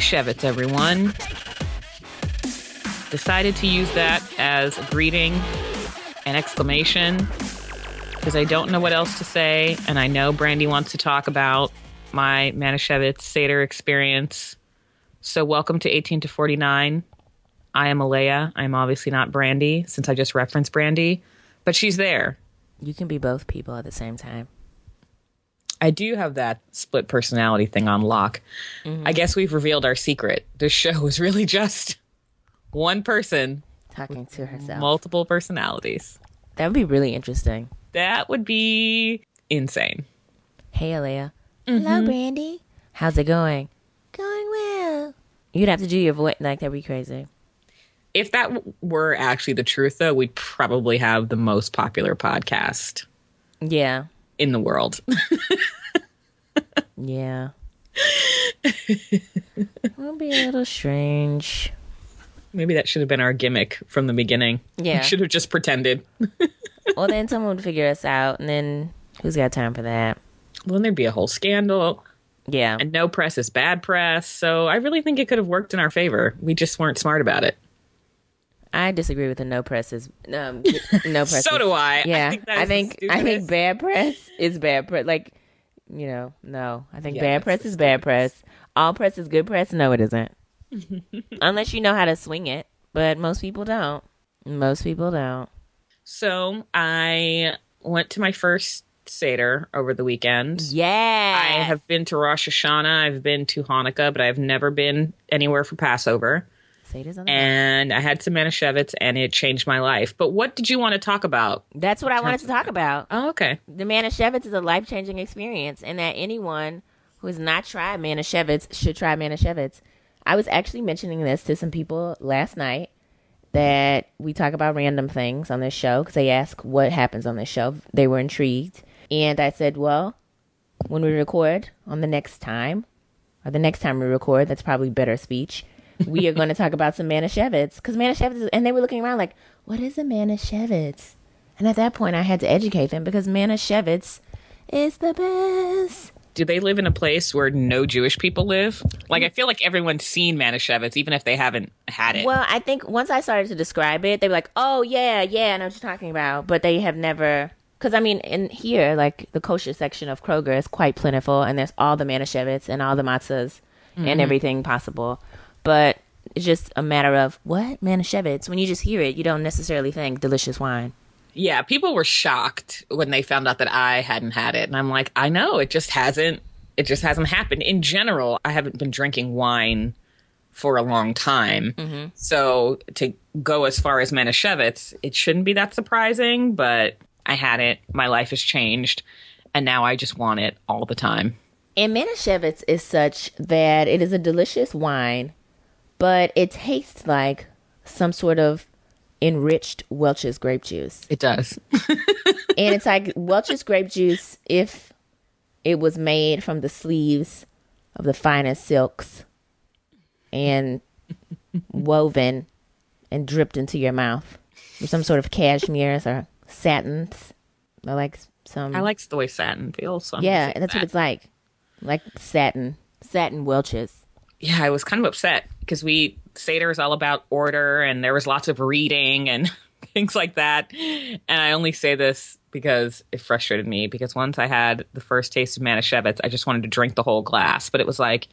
Manischewitz, everyone. Decided to use that as a greeting, an exclamation, because I don't know what else to say, and I know Brandi wants to talk about my Manischewitz Seder experience. So welcome to 18 to 49. I am Alaia. I'm obviously not Brandi, since I just referenced Brandi, but she's there. You can be both people at the same time. I do have that split personality thing on lock. Mm-hmm. I guess we've revealed our secret. This show is really just one person talking to herself. Multiple personalities. That would be really interesting. That would be insane. Hey, Alaia. Mm-hmm. Hello, Brandi. How's it going? Going well. You'd have to do your voice. Like, that'd be crazy. If that were actually the truth, though, we'd probably have the most popular podcast. Yeah. In the world. Yeah. It'll be a little strange. Maybe that should have been our gimmick from the beginning. Yeah. We should have just pretended. Well, then someone would figure us out, and then who's got time for that? Well, then there'd be a whole scandal. Yeah. And no press is bad press. So I really think it could have worked in our favor. We just weren't smart about it. I disagree with the no press is no press. So do I. Yeah. I think bad press is bad press. Like, you know, no. I think bad press is bad press. All press is good press. No, it isn't. Unless you know how to swing it. But most people don't. Most people don't. So I went to my first Seder over the weekend. Yeah. I have been to Rosh Hashanah. I've been to Hanukkah, but I've never been anywhere for Passover. And I had some Manischewitz, and it changed my life. But what did you want to talk about? That's what I wanted to talk about. Oh, okay. The Manischewitz is a life-changing experience, and that anyone who has not tried Manischewitz should try Manischewitz. I was actually mentioning this to some people last night, that we talk about random things on this show, because they ask what happens on this show. They were intrigued. And I said, well, when we record on the next time we record, that's probably better speech, we are going to talk about some Manischewitz. Because Manischewitz, and they were looking around like, what is a Manischewitz? And at that point, I had to educate them, because Manischewitz is the best. Do they live in a place where no Jewish people live? Like, I feel like everyone's seen Manischewitz, even if they haven't had it. Well, I think once I started to describe it, they were like, oh, yeah, I know what you're talking about. But they have never... Because, I mean, in here, like, the kosher section of Kroger is quite plentiful, and there's all the Manischewitz and all the matzahs and everything possible. But it's just a matter of, what? Manischewitz? When you just hear it, you don't necessarily think delicious wine. Yeah, people were shocked when they found out that I hadn't had it. And I'm like, I know, it just hasn't happened. In general, I haven't been drinking wine for a long time. Mm-hmm. So to go as far as Manischewitz, it shouldn't be that surprising, but I had it. My life has changed. And now I just want it all the time. And Manischewitz is such that it is a delicious wine, but it tastes like some sort of enriched Welch's grape juice. It does. And it's like Welch's grape juice if it was made from the sleeves of the finest silks and woven and dripped into your mouth with some sort of cashmeres or satins. I like the way satin feels. So yeah, that's what it's like. Like satin Welch's. Yeah, I was kind of upset because Seder is all about order, and there was lots of reading and things like that. And I only say this because it frustrated me, because once I had the first taste of Manischewitz, I just wanted to drink the whole glass. But it was like,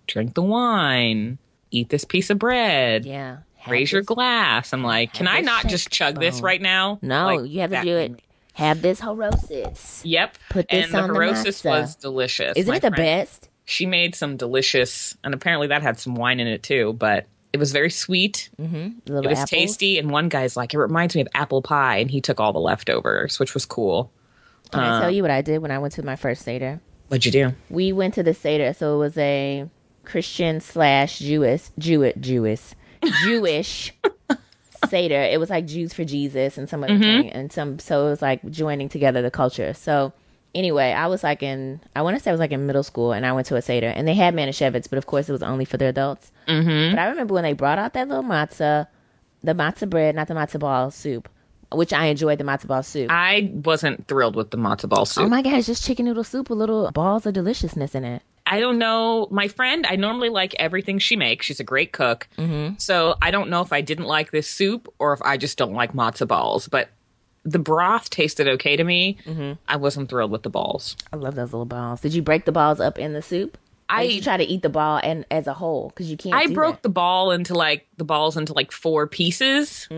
drink the wine, eat this piece of bread. Yeah. Raise your glass. I'm like, can I not just chug this right now? No, like, you have to do it. Have this horosis. Yep. Put this on the horosis was delicious. Isn't it the best? She made some delicious, and apparently that had some wine in it too, but it was very sweet. Mm-hmm. It was tasty, and one guy's like, it reminds me of apple pie, and he took all the leftovers, which was cool. Can I tell you what I did when I went to my first Seder? What'd you do? We went to the Seder, so it was a Christian / Jewish Seder. It was like Jews for Jesus and some other thing, and so it was like joining together the culture. So anyway, I want to say I was like in middle school, and I went to a Seder, and they had Manischewitz, but of course it was only for the adults. Mm-hmm. But I remember when they brought out that little matzah, the matzah bread, not the matzah ball soup, which I enjoyed the matzo ball soup. I wasn't thrilled with the matzo ball soup. Oh my God, it's just chicken noodle soup with little balls of deliciousness in it. I don't know. My friend, I normally like everything she makes. She's a great cook. Mm-hmm. So I don't know if I didn't like this soup or if I just don't like matzo balls. But the broth tasted okay to me. Mm-hmm. I wasn't thrilled with the balls. I love those little balls. Did you break the balls up in the soup? Or did you try to eat the ball and as a whole? Because you can't. I broke the balls into like 4 pieces.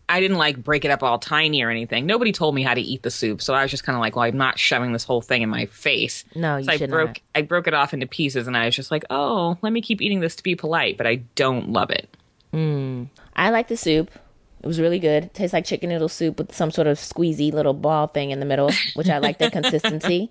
I didn't like break it up all tiny or anything. Nobody told me how to eat the soup, so I was just kind of like, well, I'm not shoving this whole thing in my face. No, you should not. I broke it off into pieces, and I was just like, oh, let me keep eating this to be polite, but I don't love it. I like the soup. It was really good. It tastes like chicken noodle soup with some sort of squeezy little ball thing in the middle, which I like the consistency.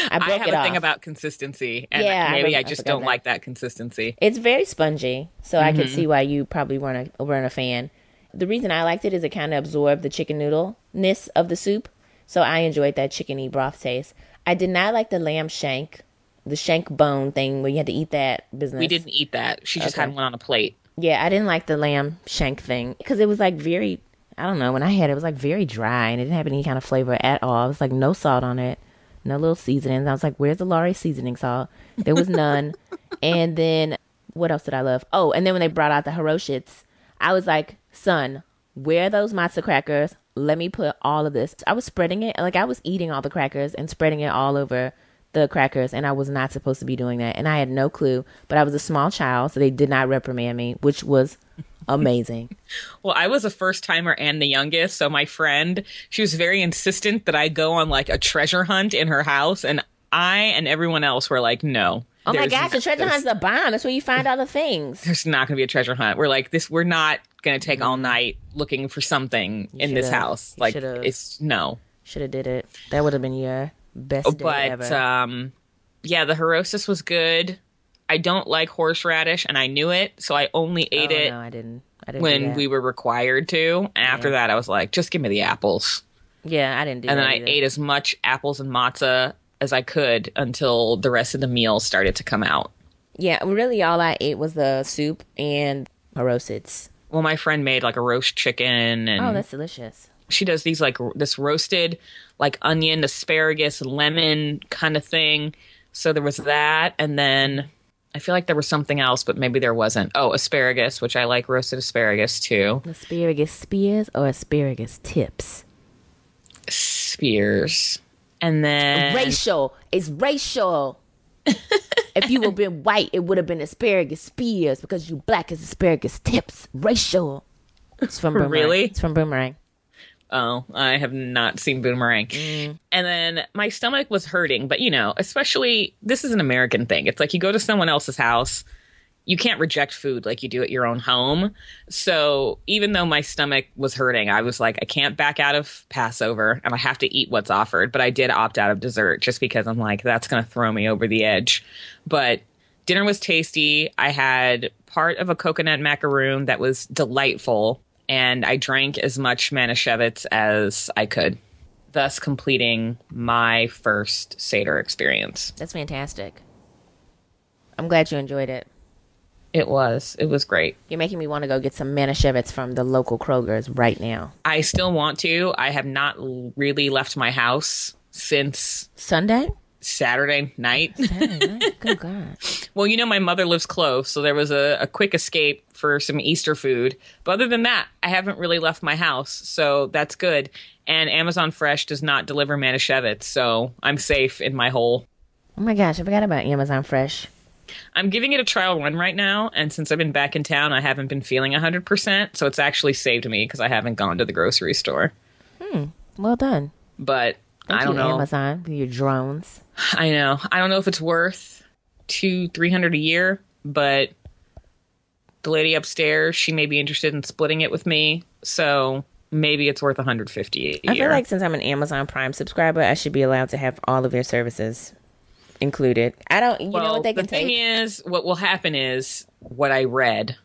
I have a thing about consistency, and maybe I just don't like that consistency. It's very spongy, so I can see why you probably weren't a fan. The reason I liked it is it kind of absorbed the chicken noodle-ness of the soup, so I enjoyed that chickeny broth taste. I did not like the lamb shank, the shank bone thing where you had to eat that business. We didn't eat that. She just had one on a plate. Yeah, I didn't like the lamb shank thing because it was like very, I don't know, when I had it, it was like very dry and it didn't have any kind of flavor at all. It was like no salt on it, no little seasonings. I was like, where's the Laurie seasoning salt? There was none. And then what else did I love? Oh, and then when they brought out the Hiroshits, I was like, son, where are those matzo crackers? Let me put all of this. I was spreading it. Like I was eating all the crackers and spreading it all over the crackers. And I was not supposed to be doing that. And I had no clue. But I was a small child. So they did not reprimand me, which was amazing. Well, I was a first timer and the youngest. So my friend, she was very insistent that I go on like a treasure hunt in her house. And I and everyone else were like, no. Oh my gosh, the treasure hunt's a bomb. That's where you find all the things. There's not going to be a treasure hunt. We're like, we're not going to take all night looking for something in this house. Like, it's no. Should have did it. That would have been your best day ever. But, yeah, the Hirosis was good. I don't like horseradish, and I knew it, so I only ate it no, I didn't when we were required to. And after that, I was like, just give me the apples. Yeah, I didn't do that. And then either. I ate as much apples and matzah as I could until the rest of the meal started to come out. Yeah, really all I ate was the soup and Hirosits. Well, my friend made like a roast chicken. And that's delicious. She does these like this roasted like onion, asparagus, lemon kind of thing. So there was that. And then I feel like there was something else, but maybe there wasn't. Oh, asparagus, which I like roasted asparagus too. Asparagus spears or asparagus tips? Spears. And then racial. It's racial. If you would have been white, it would have been asparagus spears because you black as asparagus tips. Racial. It's from Boomerang. Really? It's from Boomerang. Oh, I have not seen Boomerang. And then my stomach was hurting, but especially this is an American thing. It's like you go to someone else's house, you can't reject food like you do at your own home. So even though my stomach was hurting, I was like, I can't back out of Passover and I have to eat what's offered. But I did opt out of dessert just because I'm like, that's going to throw me over the edge. But dinner was tasty. I had part of a coconut macaroon that was delightful. And I drank as much Manischewitz as I could, thus completing my first Seder experience. That's fantastic. I'm glad you enjoyed it. It was great. You're making me want to go get some Manischewitz from the local Kroger's right now. I still want to. I have not really left my house since Saturday night. Saturday night? Good God. Well, my mother lives close, so there was a quick escape for some Easter food. But other than that, I haven't really left my house, so that's good. And Amazon Fresh does not deliver Manischewitz, so I'm safe in my hole. Oh my gosh, I forgot about Amazon Fresh. I'm giving it a trial run right now, and since I've been back in town, I haven't been feeling 100%, so it's actually saved me because I haven't gone to the grocery store. Well done. But Thank I don't you, know. Amazon, with your drones. I know. I don't know if it's worth $200-$300 a year, but the lady upstairs, she may be interested in splitting it with me, so maybe it's worth $150 a year. I feel like since I'm an Amazon Prime subscriber, I should be allowed to have all of their services included. I don't, you know what they can take? The thing is, what will happen is, what I read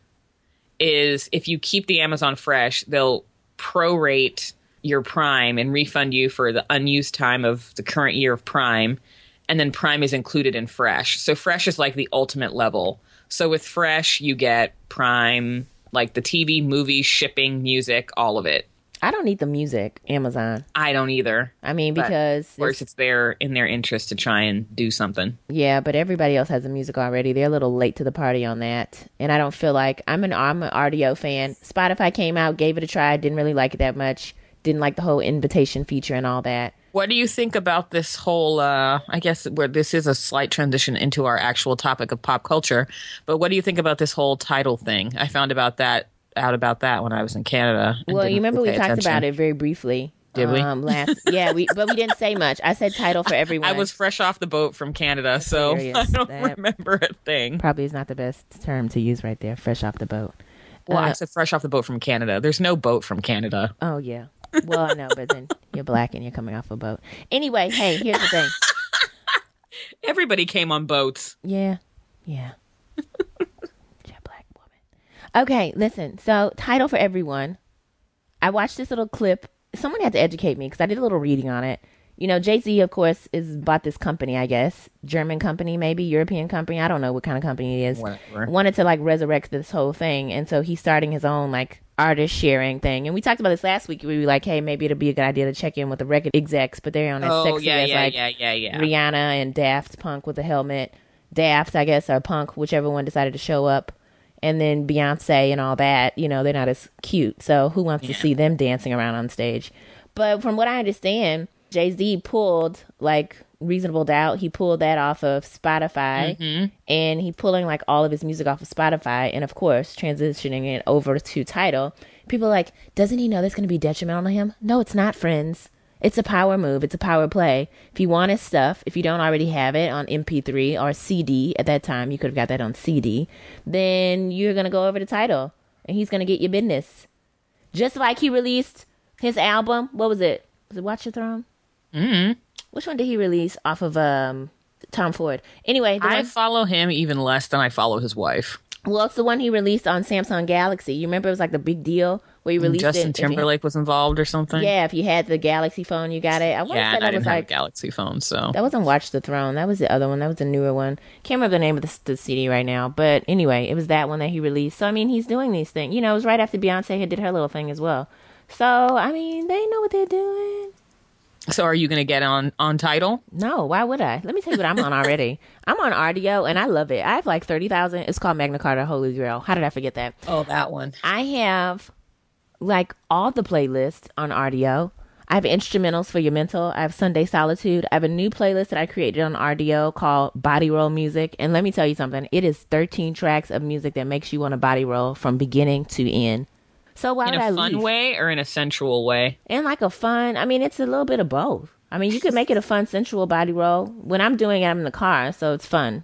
is if you keep the Amazon Fresh, they'll prorate your Prime and refund you for the unused time of the current year of Prime. And then Prime is included in Fresh. So Fresh is like the ultimate level. So with Fresh, you get Prime, like the TV, movies, shipping, music, all of it. I don't need the music, Amazon. I don't either. I mean, But because of course it's in their interest to try and do something. yeah, but everybody else has the music already. They're a little late to the party on that, and I don't feel like I'm an RDO fan. Spotify came out, gave it a try, didn't really like it that much. Didn't like the whole invitation feature and all that. What do you think about this whole, I guess where this is a slight transition into our actual topic of pop culture, but what do you think about this whole title thing? I found out about that when I was in Canada. Well, you remember we talked about it very briefly. Did we? But we didn't say much. I said title for everyone. I was fresh off the boat from Canada, so I don't remember a thing. Probably is not the best term to use right there, fresh off the boat. Well, I said fresh off the boat from Canada. There's no boat from Canada. Oh, yeah. Well, I know, but then you're black and you're coming off a boat. Anyway, hey, here's the thing. Everybody came on boats. Yeah. Jet black woman. Okay, listen. So, title for everyone. I watched this little clip. Someone had to educate me because I did a little reading on it. You know, Jay-Z, of course, is bought this company, I guess. German company, maybe. European company. I don't know what kind of company it is. Whatever. Wanted to, like, resurrect this whole thing. And so he's starting his own, like, artist sharing thing. And we talked about this last week. We were like, hey, maybe it'll be a good idea to check in with the record execs. But they're on as sexy as, Rihanna and Daft Punk with a helmet. Daft, I guess, or Punk, whichever one decided to show up. And then Beyonce and all that. You know, they're not as cute. So who wants to see them dancing around on stage? But from what I understand, Jay-Z pulled, like, Reasonable Doubt. He pulled that off of Spotify. Mm-hmm. And he pulling, like, all of his music off of Spotify. And, of course, transitioning it over to Tidal. People are like, doesn't he know that's going to be detrimental to him? No, it's not, friends. It's a power move. It's a power play. If you want his stuff, if you don't already have it on MP3 or CD, at that time, you could have got that on CD, then you're going to go over to Tidal. And he's going to get your business. Just like he released his album. What was it? Was it Watch Your Throne? Mm-hmm. Which one did he release off of Tom Ford? Anyway, I follow him even less than I follow his wife. Well, it's the one he released on Samsung Galaxy. You remember it was like the big deal where he released Justin Timberlake was involved or something? Yeah, if you had the Galaxy phone, you got it. I didn't have a Galaxy phone, so. That wasn't Watch the Throne. That was the other one. That was the newer one. Can't remember the name of the CD right now. But anyway, it was that one that he released. So, I mean, he's doing these things. You know, it was right after Beyonce had did her little thing as well. So, I mean, they know what they're doing. So are you going to get on Tidal? No, why would I? Let me tell you what I'm on already. I'm on RDO, and I love it. I have like 30,000. It's called Magna Carta Holy Grail. How did I forget that? Oh, that one. I have like all the playlists on RDO. I have instrumentals for your mental. I have Sunday Solitude. I have a new playlist that I created on RDO called Body Roll Music. And let me tell you something. It is 13 tracks of music that makes you want to body roll from beginning to end. So why would I leave? In a fun way or in a sensual way? In like a fun, I mean, it's a little bit of both. I mean, you could make it a fun, sensual body roll. When I'm doing it, I'm in the car, so it's fun.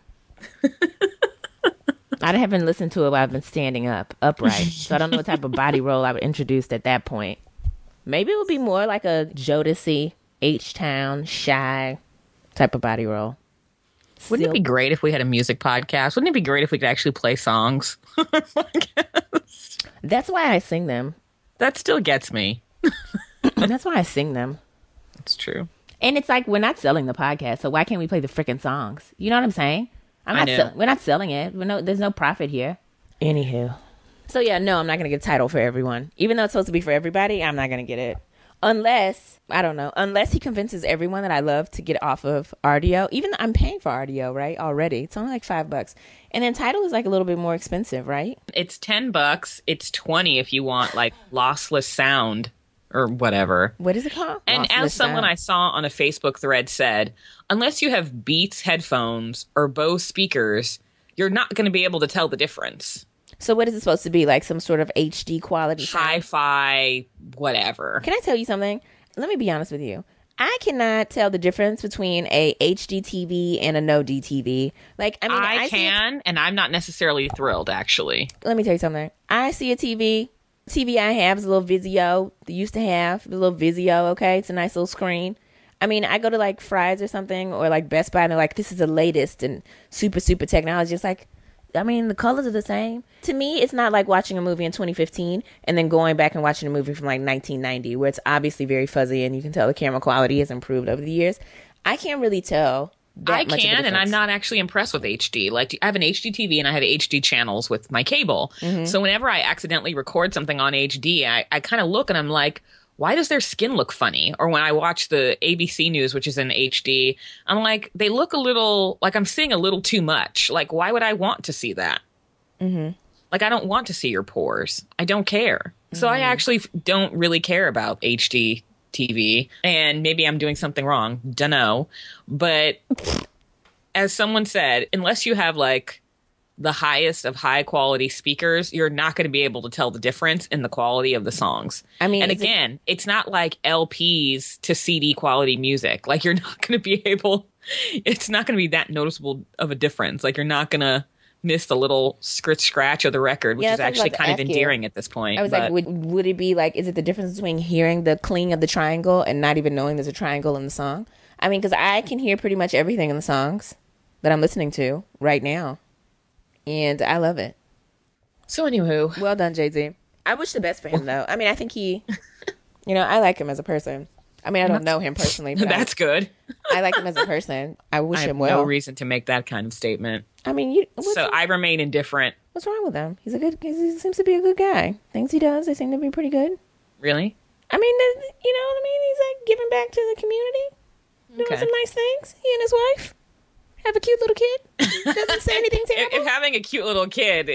I haven't listened to it while I've been standing upright. So I don't know what type of body roll I would introduce at that point. Maybe it would be more like a Jodeci, H-Town, Shy type of body roll. Wouldn't it be great if we had a music podcast? Wouldn't it be great if we could actually play songs? That's why I sing them. That still gets me. And that's why I sing them. It's true. And it's like, we're not selling the podcast, so why can't we play the freaking songs? You know what I'm saying? We're not selling it. There's no profit here. Anywho. So yeah, no, I'm not going to get a title for everyone. Even though it's supposed to be for everybody, I'm not going to get it. Unless he convinces everyone that I love to get off of RDO. Even though I'm paying for RDO, right? Already. It's only like $5. And then Tidal is like a little bit more expensive, right? It's $10. It's $20 if you want like lossless sound or whatever. What is it called? And Lossless as someone sound. I saw on a Facebook thread said, unless you have Beats headphones or Bose speakers, you're not going to be able to tell the difference. So what is it supposed to be? Like some sort of HD quality sound? Hi-fi, whatever. Can I tell you something? Let me be honest with you. I cannot tell the difference between a HD TV and a no DTV. Like, I mean, I can, and I'm not necessarily thrilled, actually. Let me tell you something. I see a TV. TV I have is a little Vizio. They used to have a little Vizio, okay? It's a nice little screen. I mean, I go to like Fry's or something or like Best Buy and they're like, this is the latest and super, super technology. It's like, I mean, the colors are the same. To me, it's not like watching a movie in 2015 and then going back and watching a movie from like 1990 where it's obviously very fuzzy and you can tell the camera quality has improved over the years. I can't really tell that much of a difference. And I'm not actually impressed with HD. Like, I have an HD TV and I have HD channels with my cable. Mm-hmm. So whenever I accidentally record something on HD, I kind of look and I'm like, why does their skin look funny? Or when I watch the ABC News, which is in HD, I'm like, they look a little, like I'm seeing a little too much. Like, why would I want to see that? Mm-hmm. Like, I don't want to see your pores. I don't care. So I actually don't really care about HD TV. And maybe I'm doing something wrong. Dunno. But as someone said, unless you have like the highest of high quality speakers, you're not going to be able to tell the difference in the quality of the songs. I mean, and again, it's not like LPs to CD quality music. Like, you're not going to be able, it's not going to be that noticeable of a difference. Like, you're not going to miss the little scratch of the record, which is actually kind of endearing at this point. I was like, would it be like, is it the difference between hearing the cling of the triangle and not even knowing there's a triangle in the song? I mean, because I can hear pretty much everything in the songs that I'm listening to right now. And I love it. So anywho. Well done, Jay-Z. I wish the best for him, though. I mean, I think he, I like him as a person. I mean, I don't know him personally. But that's good. I like him as a person. I wish him well. No reason to make that kind of statement. I mean, I remain indifferent. What's wrong with him? He seems to be a good guy. Things he does, they seem to be pretty good. Really? I mean, you know what I mean? He's like giving back to the community, doing some nice things. He and his wife have a cute little kid. Doesn't say anything terrible. If having a cute little kid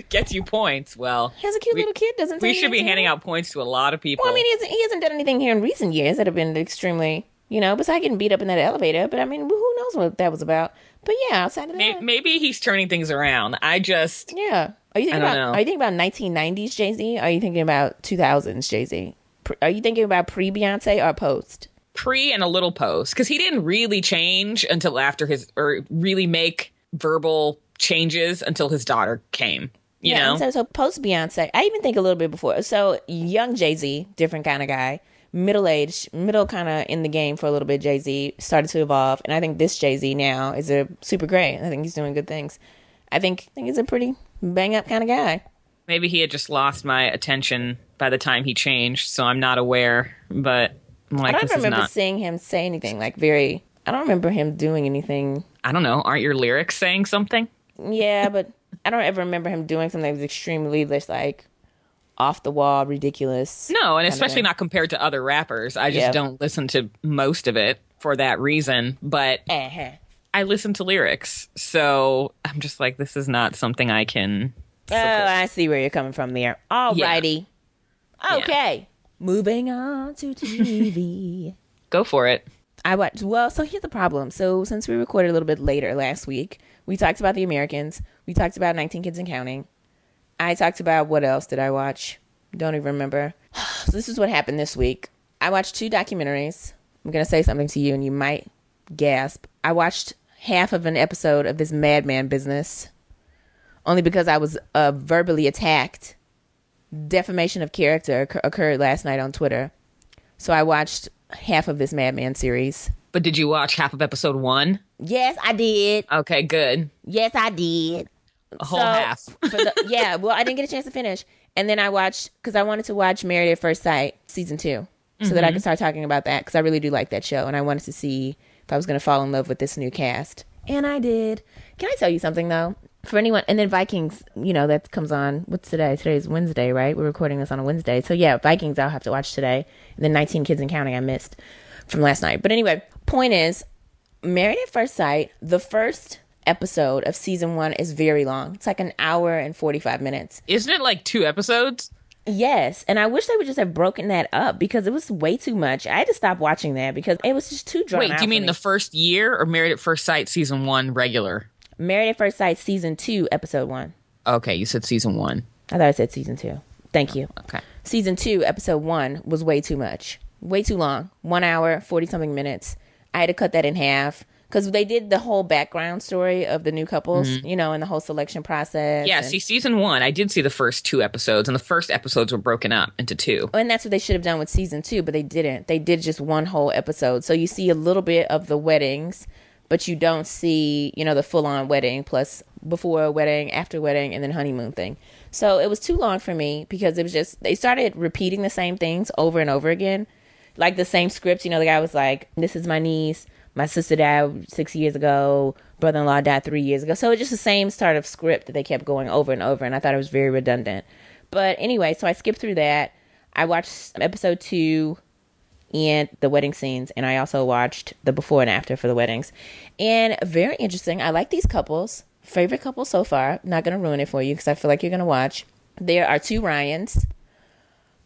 gets you points, well, has a cute little kid. Doesn't. We should be handing out points to a lot of people. Well, I mean, he hasn't done anything here in recent years that have been extremely, besides getting beat up in that elevator. But I mean, who knows what that was about? But yeah, outside of that, maybe he's turning things around. Are you thinking about 1990s Jay-Z? Or are you thinking about 2000s Jay-Z? Are you thinking about pre-Beyonce or post? Pre and a little post, because he didn't really change until after or really make verbal changes until his daughter came. You know? So post Beyonce, I even think a little bit before. So young Jay-Z, different kind of guy. Middle-aged, kind of in the game for a little bit, Jay-Z started to evolve. And I think this Jay-Z now is a super great. I think he's doing good things. I think he's a pretty bang-up kind of guy. Maybe he had just lost my attention by the time he changed, so I'm not aware. But like, I don't remember seeing him say anything I don't remember him doing anything. I don't know. Aren't your lyrics saying something? Yeah, but I don't ever remember him doing something that was extremely like off the wall, ridiculous. No, and especially not compared to other rappers. I just don't listen to most of it for that reason. But I listen to lyrics, so I'm just like, this is not something I can support. Oh, I see where you're coming from there. Alrighty. Yeah. Okay. Yeah. Moving on to TV. Go for it. So here's the problem. So since we recorded a little bit later last week, we talked about The Americans. We talked about 19 Kids and Counting. I talked about, what else did I watch? Don't even remember. So this is what happened this week. I watched 2 documentaries. I'm going to say something to you and you might gasp. I watched half of an episode of this Madman business only because I was verbally attacked. Defamation of character occurred last night on Twitter. So I watched half of this Madman series. But did you watch half of episode 1? Yes, I did. Okay, good. Yes, I did. A whole half. Well, I didn't get a chance to finish. And then I watched, because I wanted to watch Married at First Sight season 2 so that I could start talking about that, because I really do like that show. And I wanted to see if I was going to fall in love with this new cast. And I did. Can I tell you something, though? For anyone, and then Vikings, that comes on, what's today? Today's Wednesday, right? We're recording this on a Wednesday. So yeah, Vikings I'll have to watch today. And then 19 Kids and Counting I missed from last night. But anyway, point is, Married at First Sight, the first episode of season 1 is very long. It's like an hour and 45 minutes. Isn't it like 2 episodes? Yes. And I wish they would just have broken that up because it was way too much. I had to stop watching that because it was just too drawn out. Wait, do you mean the first year or Married at First Sight season 1 regular? Married at First Sight season 2 episode 1. Okay, you said season 1. I thought I said season 2. Thank you. Okay. Season 2 episode 1 was way too much. Way too long. 1 hour, 40 something minutes. I had to cut that in half. Because they did the whole background story of the new couples, and the whole selection process. Yeah, see, season 1, I did see the first 2 episodes, and the first episodes were broken up into 2. And that's what they should have done with season 2, but they didn't. They did just one whole episode. So you see a little bit of the weddings, but you don't see, the full-on wedding, plus before a wedding, after wedding, and then honeymoon thing. So it was too long for me because it was just, they started repeating the same things over and over again. Like the same script, the guy was like, this is my niece. My sister died 6 years ago. Brother-in-law died 3 years ago. So it's just the same sort of script that they kept going over and over. And I thought it was very redundant. But anyway, so I skipped through that. I watched episode 2 and the wedding scenes, and I also watched the before and after for the weddings. And very interesting. I like these couples. Favorite couple so far. Not going to ruin it for you because I feel like you're going to watch. There are 2 Ryans.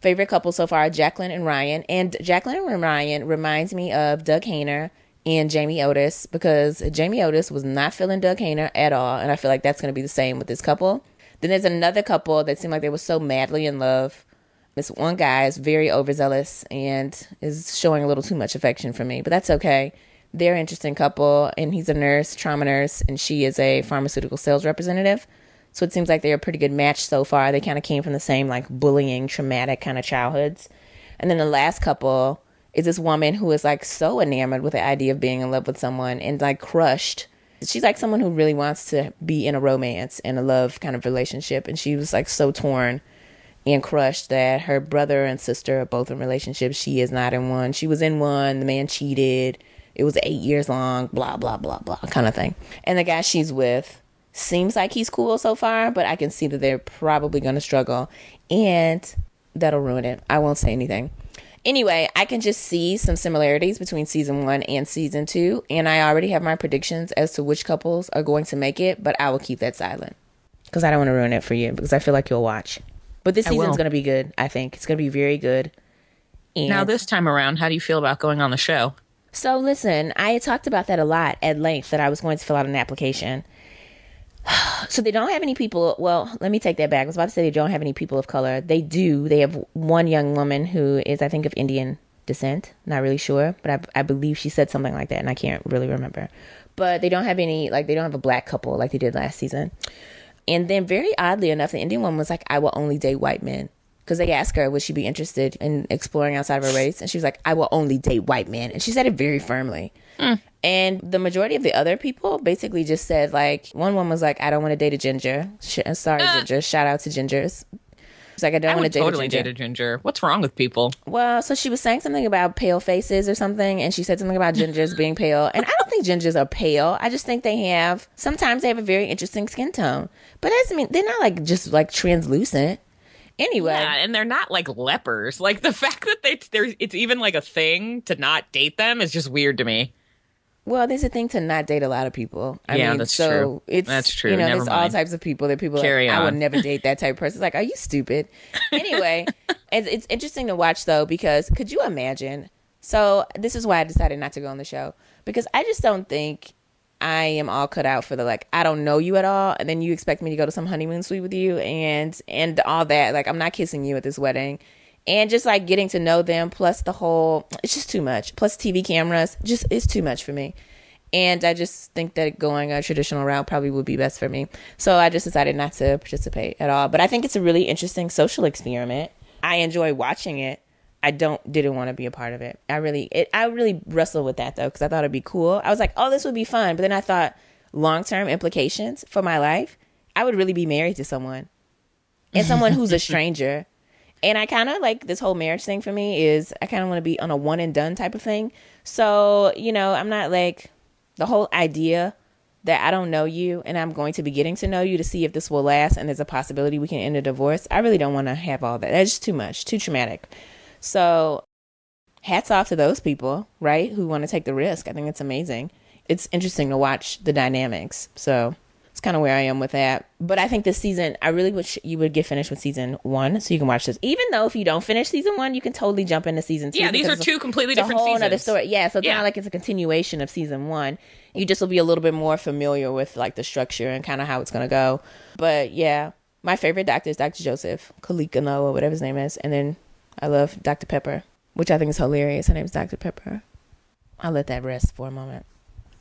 Favorite couple so far, Jacqueline and Ryan. And Jacqueline and Ryan reminds me of Doug Hayner and Jamie Otis, because Jamie Otis was not feeling Doug Hayner at all. And I feel like that's going to be the same with this couple. Then there's another couple that seemed like they were so madly in love. This one guy is very overzealous and is showing a little too much affection for me, but that's okay. They're an interesting couple, and he's a nurse, trauma nurse, and she is a pharmaceutical sales representative. So it seems like they're a pretty good match so far. They kind of came from the same like bullying, traumatic kind of childhoods. And then the last couple is this woman who is like so enamored with the idea of being in love with someone and like crushed. She's like someone who really wants to be in a romance and a love kind of relationship. And she was like so torn and crushed that her brother and sister are both in relationships. She is not in one. She was in one. The man cheated. It was 8 years long, blah, blah, blah, blah, kind of thing. And the guy she's with seems like he's cool so far, but I can see that they're probably going to struggle. And that'll ruin it. I won't say anything. Anyway, I can just see some similarities between season 1 and season 2. And I already have my predictions as to which couples are going to make it, but I will keep that silent because I don't want to ruin it for you, because I feel like you'll watch. But this season's going to be good, I think. It's going to be very good. And now, this time around, how do you feel about going on the show? So, listen, I had talked about that a lot at length, that I was going to fill out an application. So they don't have any people. Well, let me take that back. I was about to say they don't have any people of color. They do. They have one young woman who is, I think, of Indian descent. Not really sure, but I believe she said something like that, and I can't really remember. But they don't have any, like, they don't have a black couple like they did last season. And then, very oddly enough, the Indian woman was like, I will only date white men. Because they asked her, would she be interested in exploring outside of her race? And she was like, I will only date white men. And she said it very firmly. And the majority of the other people basically just said, like, one woman was like, I don't want to date a ginger. Sorry, ginger. Shout out to gingers. It's like, I don't want to date a ginger. I would totally date a ginger. What's wrong with people? Well, so she was saying something about pale faces or something, and she said something about gingers being pale. And I don't think gingers are pale. I just think sometimes they have a very interesting skin tone. But that doesn't mean, they're not like just like translucent. Anyway. Yeah, and they're not like lepers. Like, the fact that it's even like a thing to not date them is just weird to me. Well, there's a thing to not date a lot of people. I mean, that's true. That's true. You know, Never there's mind. all types of people that people Carry are like, on. I would never date that type of person. It's like, are you stupid? Anyway, it's interesting to watch, though, because could you imagine? So this is why I decided not to go on the show, because I just don't think I am all cut out for the, like, I don't know you at all, and then you expect me to go to some honeymoon suite with you and all that. Like, I'm not kissing you at this wedding. And just, like, getting to know them, plus the whole, it's just too much. Plus TV cameras, just, it's too much for me. And I just think that going a traditional route probably would be best for me. So I just decided not to participate at all. But I think it's a really interesting social experiment. I enjoy watching it. I didn't want to be a part of it. I really wrestled with that, though, because I thought it'd be cool. I was like, oh, this would be fun. But then I thought long-term implications for my life. I would really be married to someone, and someone who's a stranger. And I kind of like this whole marriage thing for me is I kind of want to be on a one and done type of thing. So, you know, I'm not like the whole idea that I don't know you and I'm going to be getting to know you to see if this will last and there's a possibility we can end a divorce. I really don't want to have all that. That's just too much, too traumatic. So hats off to those people, right, who want to take the risk. I think it's amazing. It's interesting to watch the dynamics. So it's kind of where I am with that. But I think this season, I really wish you would get finished with season 1 so you can watch this. Even though if you don't finish season 1, you can totally jump into season 2. Yeah, these are 2 completely different seasons. It's a whole other story. Yeah, so it's not like it's a continuation of season 1. You just will be a little bit more familiar with like the structure and kind of how it's going to go. But yeah, my favorite doctor is Dr. Joseph Kalikano or whatever his name is. And then I love Dr. Pepper, which I think is hilarious. Her name is Dr. Pepper. I'll let that rest for a moment.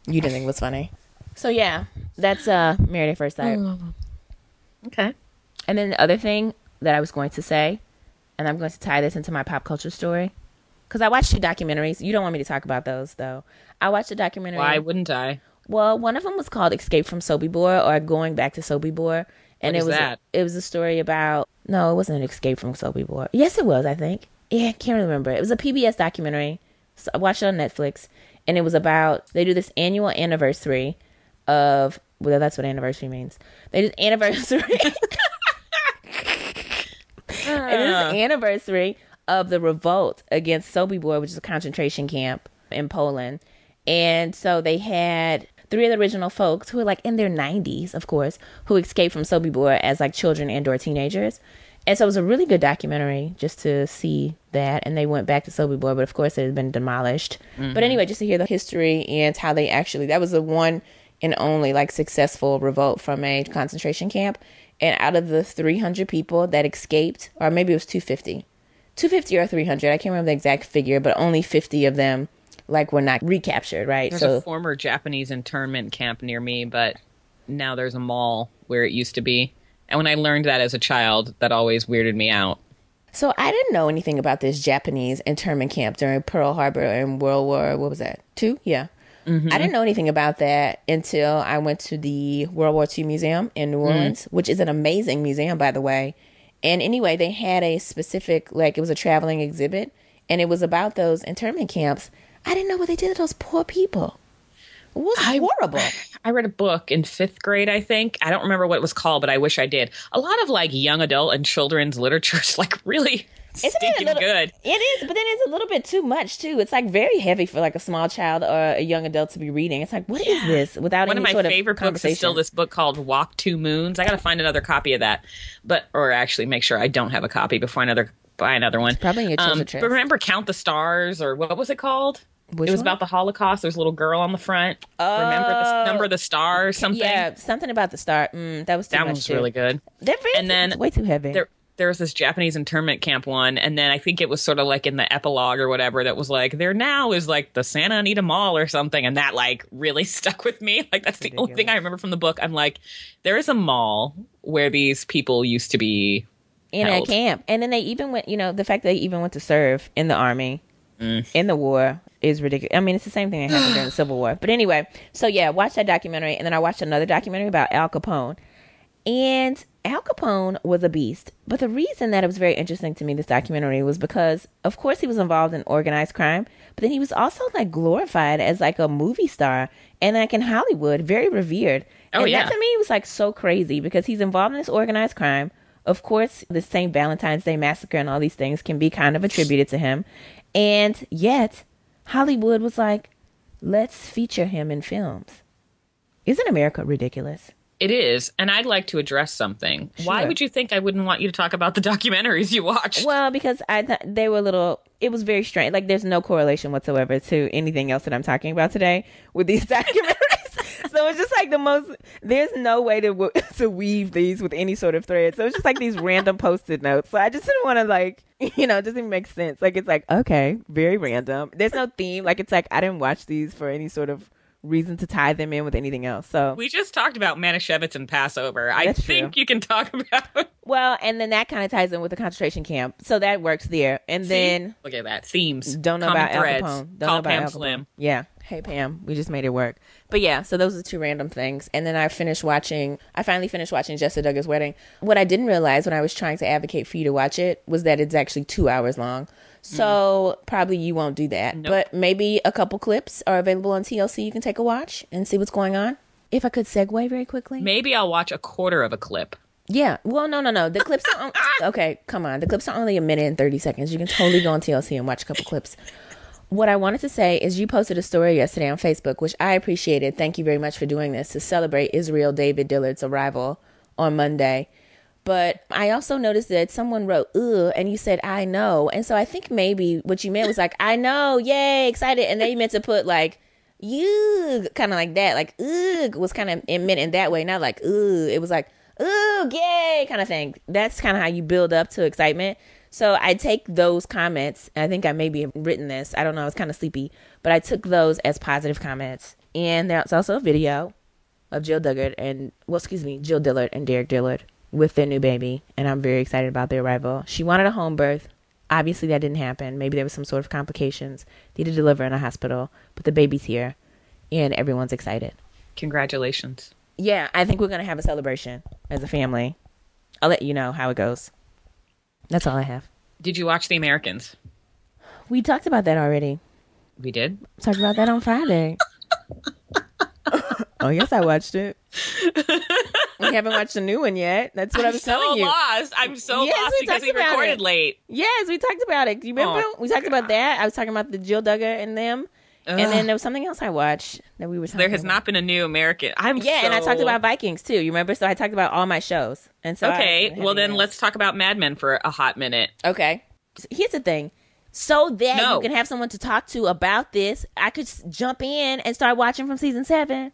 You didn't think it was funny. So yeah, that's Married at First Sight. Okay. And then the other thing that I was going to say, and I'm going to tie this into my pop culture story, because I watched 2 documentaries. You don't want me to talk about those, though. I watched a documentary. Why wouldn't I? Well, one of them was called Escape from Sobibor, or Going Back to Sobibor. And What is that? It was a story about, no, it wasn't an Escape from Sobibor. Yes, it was, I think. Yeah, I can't remember. It was a PBS documentary. So I watched it on Netflix. And it was about, they do this annual anniversary of, well, that's what anniversary means. They do anniversary. It is an anniversary of the revolt against Sobibor, which is a concentration camp in Poland. And so they had 3 of the original folks who were like in their 90s, of course, who escaped from Sobibor as like children and or teenagers. And so it was a really good documentary just to see that. And they went back to Sobibor, but of course it had been demolished. Mm-hmm. But anyway, just to hear the history and how they actually, that was the one and only like successful revolt from a concentration camp. And out of the 300 people that escaped, or maybe it was 250 or 300, I can't remember the exact figure, but only 50 of them like were not recaptured, right? There's a former Japanese internment camp near me, but now there's a mall where it used to be. And when I learned that as a child, that always weirded me out. So I didn't know anything about this Japanese internment camp during Pearl Harbor and World War, what was that, II? Yeah. Mm-hmm. I didn't know anything about that until I went to the World War II Museum in New Orleans, which is an amazing museum, by the way. And anyway, they had a specific, like it was a traveling exhibit, and it was about those internment camps. I didn't know what they did to those poor people. It was horrible. I read a book in 5th grade, I think. I don't remember what it was called, but I wish I did. A lot of like young adult and children's literature is like really stinking good. It is, but then it's a little bit too much too. It's like very heavy for like a small child or a young adult to be reading. It's like, what is this? Without one any of my favorite books is still this book called Walk 2 Moons. I got to find another copy of that, or actually make sure I don't have a copy before buy another one. It's probably in your children's But remember Count the Stars, or what was it called? Which it was one? About the Holocaust. There's a little girl on the front. Remember the number of the stars? Something. Yeah, something about the star. That was too much. That was really good. And then way too heavy. There was this Japanese internment camp one, and then I think it was sort of like in the epilogue or whatever that was like, there now is like the Santa Anita Mall or something, and that like really stuck with me. Like that's the only thing I remember from the book. I'm like, there is a mall where these people used to be in held. a camp, and then they even went. The fact that they even went to serve in the army in the war is ridiculous. I mean, it's the same thing that happened during the Civil War. But anyway, so yeah, watch that documentary, and then I watched another documentary about Al Capone. And Al Capone was a beast. But the reason that it was very interesting to me, this documentary, was because, of course, he was involved in organized crime, but then he was also like glorified as like a movie star and like in Hollywood, very revered. Oh, and yeah. that to me was like so crazy because he's involved in this organized crime. Of course, the St. Valentine's Day Massacre and all these things can be kind of attributed to him. And yet, Hollywood was like, let's feature him in films. Isn't America ridiculous? It is, and I'd like to address something. Sure. Why would you think I wouldn't want you to talk about the documentaries you watched? Well, because I thought they were it was very strange. Like, there's no correlation whatsoever to anything else that I'm talking about today with these documentaries. So it's just like there's no way to weave these with any sort of thread. So it's just like these random Post-it notes. So I just didn't want to like, it doesn't make sense. Like, it's like, okay, very random. There's no theme. Like, it's like, I didn't watch these for any sort of reason to tie them in with anything else. So we just talked about Manischewitz and Passover. I think you can talk about. Well, and then that kind of ties in with the concentration camp, so that works there. And then look at that, themes. Don't know about Al Capone. Call Pam Slim. Yeah, hey Pam, we just made it work. But yeah, so those are 2 random things. And then I finally finished watching Jessica Duggar's Wedding. What I didn't realize when I was trying to advocate for you to watch it was that it's actually 2 hours long. So probably you won't do that. Nope. But maybe a couple clips are available on TLC. You can take a watch and see what's going on. If I could segue very quickly. Maybe I'll watch a quarter of a clip. Yeah. Well, no. The clips are okay, come on. The clips are only 1 minute and 30 seconds. You can totally go on TLC and watch a couple clips. What I wanted to say is you posted a story yesterday on Facebook, which I appreciated. Thank you very much for doing this, to celebrate Israel David Dillard's arrival on Monday. But I also noticed that someone wrote, ugh, and you said, I know. And so I think maybe what you meant was like, I know, yay, excited. And they meant to put like, you, kind of like that. Like, ugh, was kind of meant in that way. Not like, ugh. It was like, ugh, yay, kind of thing. That's kind of how you build up to excitement. So I take those comments. I think I maybe have written this. I don't know. I was kind of sleepy. But I took those as positive comments. And there's also a video of Jill Dillard and Derek Dillard with their new baby, and I'm very excited about their arrival. She wanted a home birth. Obviously, that didn't happen. Maybe there was some sort of complications. They had to deliver in a hospital, but the baby's here, and everyone's excited. Congratulations. Yeah, I think we're going to have a celebration as a family. I'll let you know how it goes. That's all I have. Did you watch The Americans? We talked about that already. We did? Talked about that on Friday. Oh, yes, I watched it. We haven't watched the new one yet. That's what I was telling you. I'm so lost because we recorded late. Yes, we talked about it. Do you remember? We talked about that. I was talking about the Jill Duggar and them. Ugh. And then there was something else I watched that we were talking about. There has not been a new American. And I talked about Vikings too. You remember? So I talked about all my shows. And so then let's talk about Mad Men for a hot minute. Okay. Here's the thing. So that you can have someone to talk to about this, I could jump in and start watching from season 7.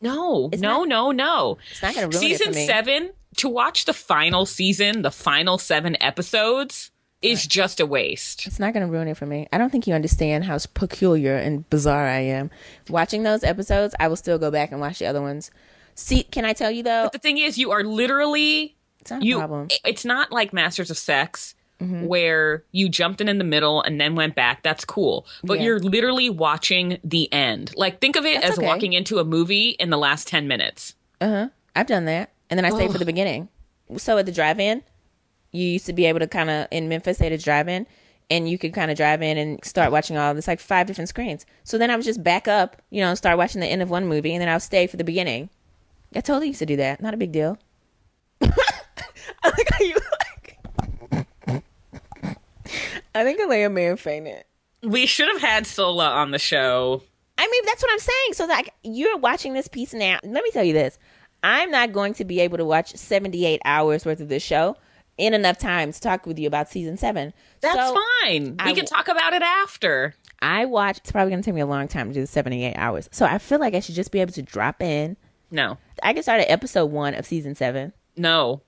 No. It's not going to ruin season 7, to watch the final season, the final 7 episodes, is just a waste. It's not going to ruin it for me. I don't think you understand how peculiar and bizarre I am. Watching those episodes, I will still go back and watch the other ones. See, can I tell you though? But the thing is, you are literally... It's not a problem. It's not like Masters of Sex, where you jumped in the middle and then went back. That's cool. But you're literally watching the end. Like, think of it as walking into a movie in the last 10 minutes. I've done that. And then I stayed for the beginning. So at the drive-in, you used to be able to kind of, in Memphis, they had a drive-in, and you could kind of drive in and start watching all this, like 5 different screens. So then I would just back up, and start watching the end of one movie, and then I'll stay for the beginning. I totally used to do that. Not a big deal. I think Alaia may have fainted. We should have had Sola on the show. I mean, that's what I'm saying. So like, you're watching this piece now. Let me tell you this. I'm not going to be able to watch 78 hours worth of this show in enough time to talk with you about season 7. That's fine. We can talk about it after. It's probably going to take me a long time to do the 78 hours. So I feel like I should just be able to drop in. No. I can start at episode 1 of season 7. No.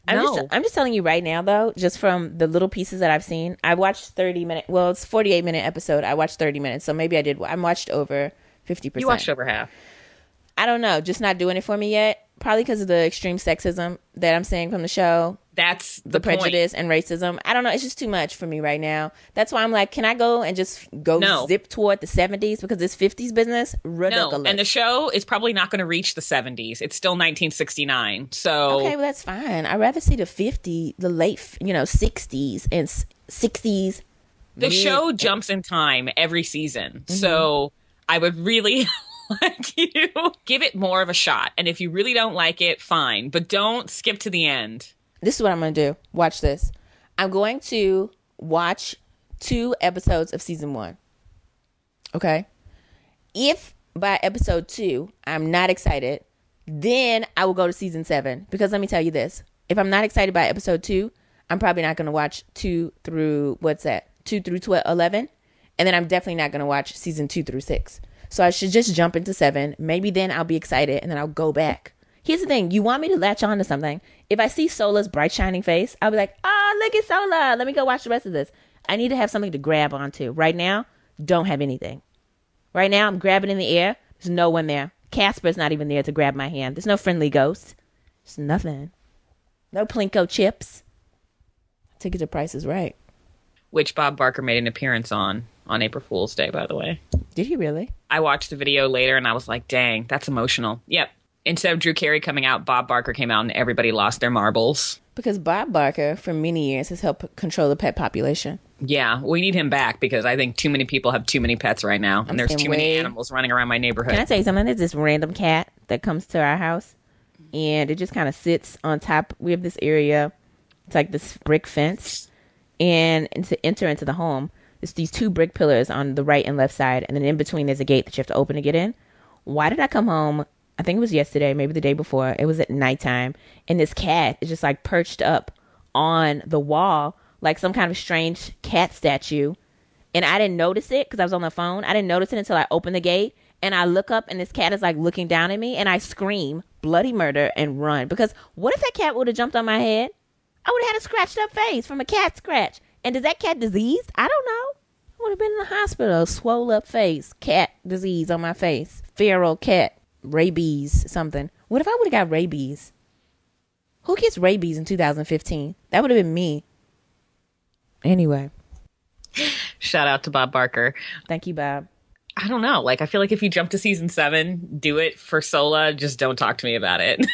I'm just telling you right now, though, just from the little pieces that I've seen, I watched 30-minute, well, it's 48-minute episode. I watched 30 minutes, so maybe I watched over 50%. You watched over half. I don't know, just not doing it for me yet. Probably because of the extreme sexism that I'm seeing from the show. That's the prejudice and racism. I don't know. It's just too much for me right now. That's why I'm like, can I go and just zip toward the 70s? Because this 50s business, ridiculous. No, and the show is probably not going to reach the 70s. It's still 1969. So okay, well, that's fine. I'd rather see the late, 60s and 60s. The show jumps in time every season. So I would really like you give it more of a shot. And if you really don't like it, fine. But don't skip to the end. This is what I'm going to do. Watch this. I'm going to watch 2 episodes of season 1. Okay? If by episode 2, I'm not excited, then I will go to season 7. Because let me tell you this. If I'm not excited by episode 2, I'm probably not going to watch 2 through 11. And then I'm definitely not going to watch season 2 through 6. So I should just jump into 7. Maybe then I'll be excited and then I'll go back. Here's the thing. You want me to latch on to something. If I see Sola's bright shining face, I'll be like, oh, look at Sola. Let me go watch the rest of this. I need to have something to grab onto. Right now, don't have anything. Right now, I'm grabbing in the air. There's no one there. Casper's not even there to grab my hand. There's no friendly ghost. There's nothing. No Plinko chips. Ticket to Price is Right. Which Bob Barker made an appearance on April Fool's Day, by the way. Did he really? I watched the video later and I was like, dang, that's emotional. Yep. Instead of Drew Carey coming out, Bob Barker came out and everybody lost their marbles. Because Bob Barker, for many years, has helped control the pet population. Yeah, we need him back because I think too many people have too many pets right now. And there's too many animals running around my neighborhood. Can I tell you something? There's this random cat that comes to our house. And it just kind of sits on top. We have this area. It's like this brick fence. And to enter into the home, it's these 2 brick pillars on the right and left side. And then in between, there's a gate that you have to open to get in. Why did I come home? I think it was yesterday, maybe the day before. It was at nighttime. And this cat is just like perched up on the wall, like some kind of strange cat statue. And I didn't notice it because I was on the phone. I didn't notice it until I opened the gate. And I look up and this cat is like looking down at me. And I scream bloody murder and run. Because what if that cat would have jumped on my head? I would have had a scratched up face from a cat scratch. And is that cat diseased? I don't know. I would have been in the hospital. Swole up face. Cat disease on my face. Feral cat. Rabies, something. What if I would have got rabies? Who gets rabies in 2015? That would have been me. Anyway. Shout out to Bob Barker. Thank you, Bob. I don't know. Like, I feel like if you jump to season 7, do it for Sola. Just don't talk to me about it.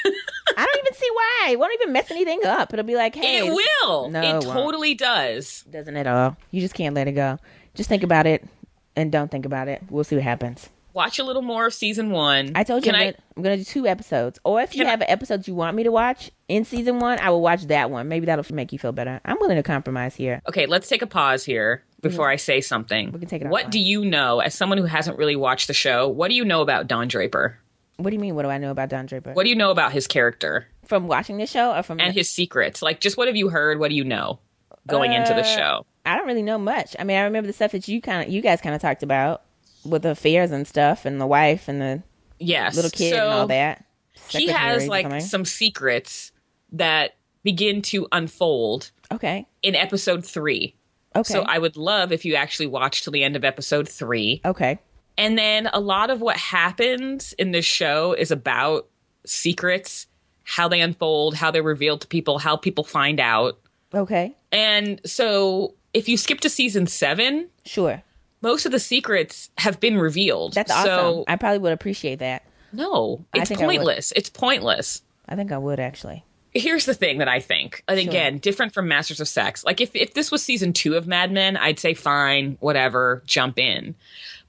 I don't even see why. It won't even mess anything up. It'll be like, hey. It will. No, it totally does. Doesn't at all. You just can't let it go. Just think about it and don't think about it. We'll see what happens. Watch a little more of season 1. I told you I'm going to do 2 episodes. Or if you have an episode you want me to watch in season 1, I will watch that one. Maybe that'll make you feel better. I'm willing to compromise here. Okay, let's take a pause here before I say something. We can take it What offline. do you know, as someone who hasn't really watched the show, what do you know about Don Draper? What do you mean, what do I know about Don Draper? What do you know about his character? From watching the show or from... And his secrets. Like, just what have you heard? What do you know going into the show? I don't really know much. I mean, I remember the stuff that you guys kind of talked about with the affairs and stuff and the wife and the little kid and all that. He has like some secrets that begin to unfold in episode 3. Okay. So I would love if you actually watch till the end of episode 3. Okay. And then a lot of what happens in this show is about secrets, how they unfold, how they're revealed to people, how people find out. Okay. And so if you skip to season 7, sure, most of the secrets have been revealed. That's awesome. So, I probably would appreciate that. No, it's pointless. It's pointless. I think I would, actually. Here's the thing that I think. And again, different from Masters of Sex. Like, if this was season 2 of Mad Men, I'd say fine, whatever, jump in.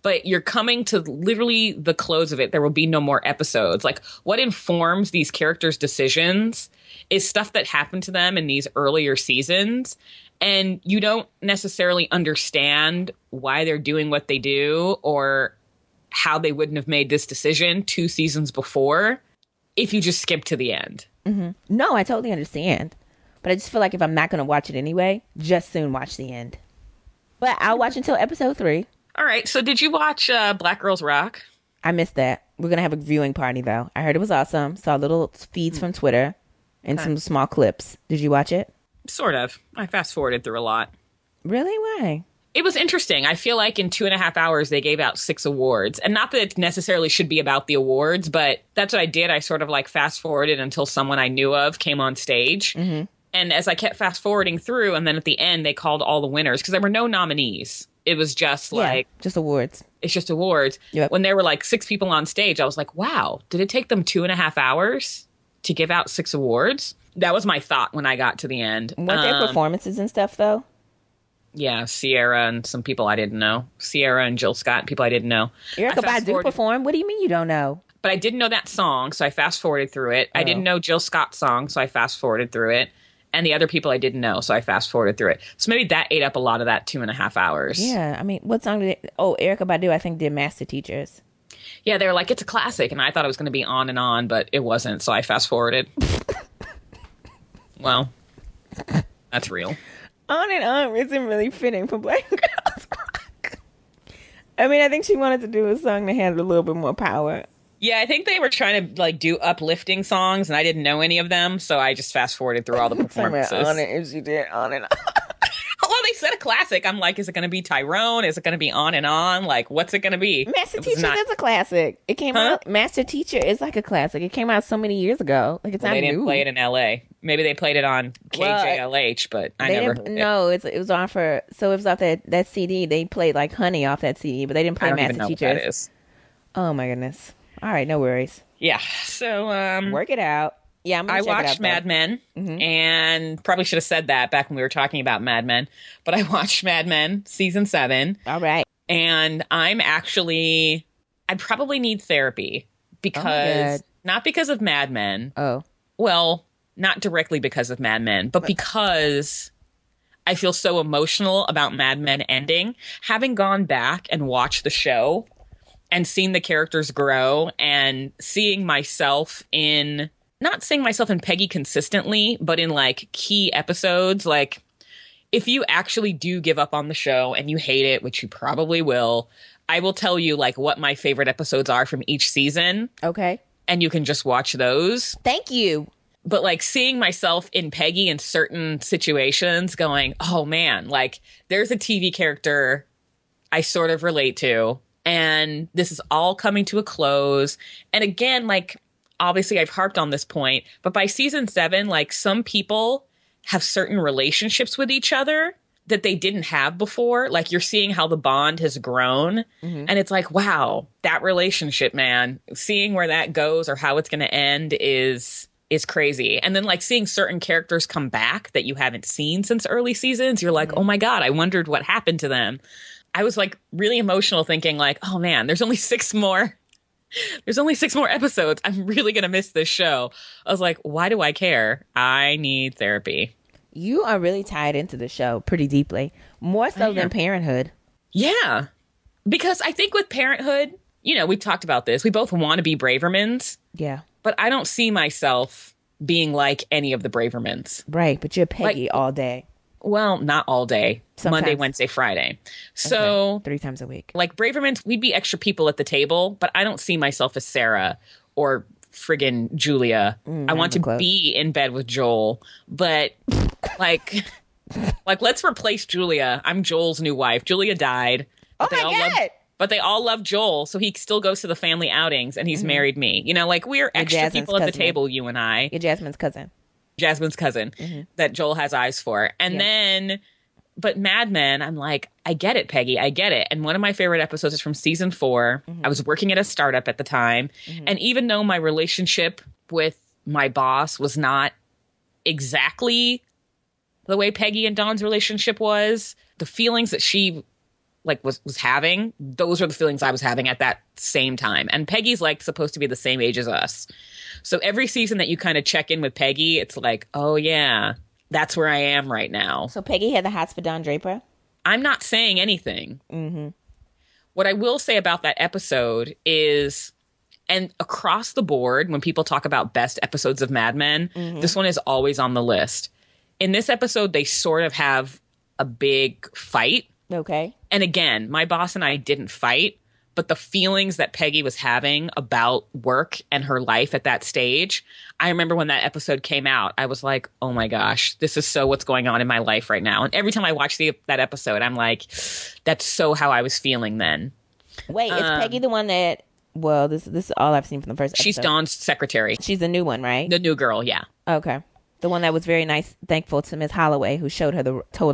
But you're coming to literally the close of it. There will be no more episodes. Like, what informs these characters' decisions is stuff that happened to them in these earlier seasons. And you don't necessarily understand why they're doing what they do or how they wouldn't have made this decision 2 seasons before if you just skip to the end. Mm-hmm. No, I totally understand. But I just feel like if I'm not going to watch it anyway, just soon watch the end. But I'll watch until episode 3. All right. So did you watch Black Girls Rock? I missed that. We're going to have a viewing party, though. I heard it was awesome. Saw little feeds from Twitter and some small clips. Did you watch it? Sort of. I fast forwarded through a lot. Really? Why? It was interesting. I feel like in 2.5 hours, they gave out 6 awards. And not that it necessarily should be about the awards, but that's what I did. I sort of like fast forwarded until someone I knew of came on stage. Mm-hmm. And as I kept fast forwarding through, and then at the end, they called all the winners because there were no nominees. It was just just awards. It's just awards. Yep. When there were like 6 people on stage, I was like, wow, did it take them 2.5 hours to give out 6 awards? That was my thought when I got to the end. Weren't there performances and stuff, though? Yeah, Sierra and some people I didn't know. Sierra and Jill Scott, people I didn't know. Erykah Badu performed? What do you mean you don't know? But I didn't know that song, so I fast-forwarded through it. I didn't know Jill Scott's song, so I fast-forwarded through it. And the other people I didn't know, so I fast-forwarded through it. So maybe that ate up a lot of that 2.5 hours. Yeah, I mean, what song did Erykah Badu, I think, did Master Teachers. Yeah, they were like, it's a classic, and I thought it was going to be on and on, but it wasn't, so I fast-forwarded. Well, that's real. On and on isn't really fitting for Black Girls Rock. I mean, I think she wanted to do a song that had a little bit more power. Yeah, I think they were trying to like do uplifting songs, and I didn't know any of them, so I just fast forwarded through all the performances. On it, if she did on and on. Well, they said a classic. I'm like, is it going to be Tyrone? Is it going to be On and On? Like, what's it going to be? Master Teacher is a classic. It came out. Master Teacher is like a classic. It came out so many years ago. Like it's not new. They didn't play it in L.A. Maybe they played it on KJLH, but I never heard it. No, it was on for. So it was off that CD. They played like Honey off that CD, but they didn't play Master Teacher. What that is. Oh my goodness. All right, no worries. Yeah. So work it out. Yeah, I watched Mad Men, and probably should have said that back when we were talking about Mad Men, but I watched Mad Men season 7. All right. And I probably need therapy because, not because of Mad Men. Oh. Well, not directly because of Mad Men, but because I feel so emotional about Mad Men ending. Having gone back and watched the show and seen the characters grow and seeing myself in... Not seeing myself in Peggy consistently, but in like key episodes. Like if you actually do give up on the show and you hate it, which you probably will, I will tell you like what my favorite episodes are from each season. Okay. And you can just watch those. Thank you. But like seeing myself in Peggy in certain situations going, oh man, like there's a TV character I sort of relate to. And this is all coming to a close. And again, like, obviously I've harped on this point, but by season 7, like some people have certain relationships with each other that they didn't have before. Like you're seeing how the bond has grown and it's like, wow, that relationship, man, seeing where that goes or how it's going to end is crazy. And then like seeing certain characters come back that you haven't seen since early seasons, you're like, oh my God, I wondered what happened to them. I was like really emotional thinking like, oh man, there's only 6 more. There's only 6 more episodes. I'm really going to miss this show. I was like, why do I care? I need therapy. You are really tied into the show pretty deeply. More so than Parenthood. Yeah. Because I think with Parenthood, you know, we talked about this. We both want to be Bravermans. Yeah. But I don't see myself being like any of the Bravermans. Right. But you're Peggy all day. Well, not all day. Sometimes. Monday, Wednesday, Friday. So 3 times a week. Like Bravermans, we'd be extra people at the table, but I don't see myself as Sarah or friggin' Julia. I want to be in bed with Joel, but like let's replace Julia. I'm Joel's new wife. Julia died. Oh my God. But they all love Joel, so he still goes to the family outings, and he's married me. You know, like we're extra people at the table, you and I. You're Jasmine's cousin that Joel has eyes for. And then, but Mad Men, I'm like, I get it, Peggy. I get it. And one of my favorite episodes is from season 4. I was working at a startup at the time. And even though my relationship with my boss was not exactly the way Peggy and Dawn's relationship was, the feelings that she like was having, those are the feelings I was having at that same time. And Peggy's like supposed to be the same age as us. So every season that you kind of check in with Peggy, it's like, oh yeah, that's where I am right now. So Peggy had the hots for Don Draper? I'm not saying anything. What I will say about that episode is, and across the board, when people talk about best episodes of Mad Men, this one is always on the list. In this episode, they sort of have a big fight. Okay. And again, my boss and I didn't fight, but the feelings that Peggy was having about work and her life at that stage, I remember when that episode came out, I was like, oh my gosh, this is so what's going on in my life right now. And every time I watch that episode, I'm like, that's so how I was feeling then. Wait, is Peggy the one that, well, this is all I've seen from the first episode. She's Dawn's secretary. She's the new one, right? The new girl, yeah. Okay. The one that was very nice, thankful to Miss Holloway, who told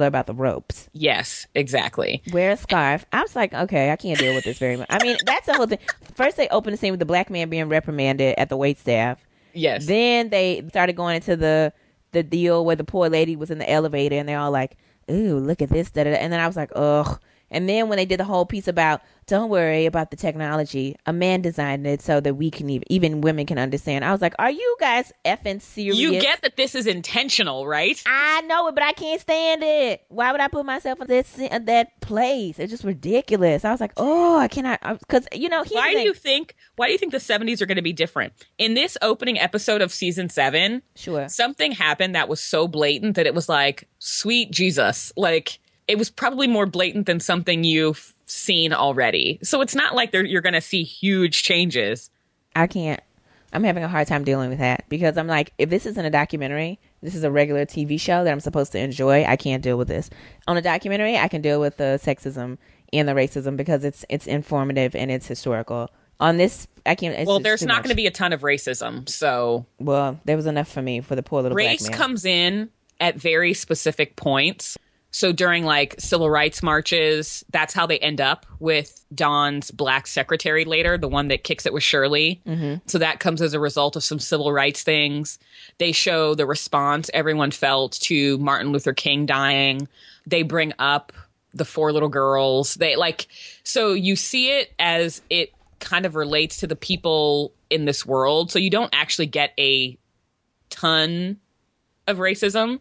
her about the ropes. Yes, exactly. Wear a scarf. I was like, okay, I can't deal with this very much. I mean, that's the whole thing. First, they opened the scene with the black man being reprimanded at the waitstaff. Yes. Then they started going into the deal where the poor lady was in the elevator, and they're all like, ooh, look at this. Da, da, da. And then I was like, ugh. And then when they did the whole piece about, don't worry about the technology, a man designed it so that we can even women can understand. I was like, are you guys effing serious? You get that this is intentional, right? I know it, but I can't stand it. Why would I put myself in that place? It's just ridiculous. I was like, oh, I cannot, because why do you think the 70s are going to be different? In this opening episode of season 7, sure, something happened that was so blatant that it was like, sweet Jesus, like. It was probably more blatant than something you've seen already. So it's not like you're going to see huge changes. I can't. I'm having a hard time dealing with that because I'm like, if this isn't a documentary, this is a regular TV show that I'm supposed to enjoy. I can't deal with this. On a documentary, I can deal with the sexism and the racism because it's informative and it's historical. On this, I can't. Well, there's not going to be a ton of racism. So, well, there was enough for me for the poor little black man. Race comes in at very specific points. So during like civil rights marches, that's how they end up with Dawn's black secretary later, the one that kicks it with Shirley. So that comes as a result of some civil rights things. They show the response everyone felt to Martin Luther King dying. They bring up the 4 little girls. So you see it as it kind of relates to the people in this world. So you don't actually get a ton of racism,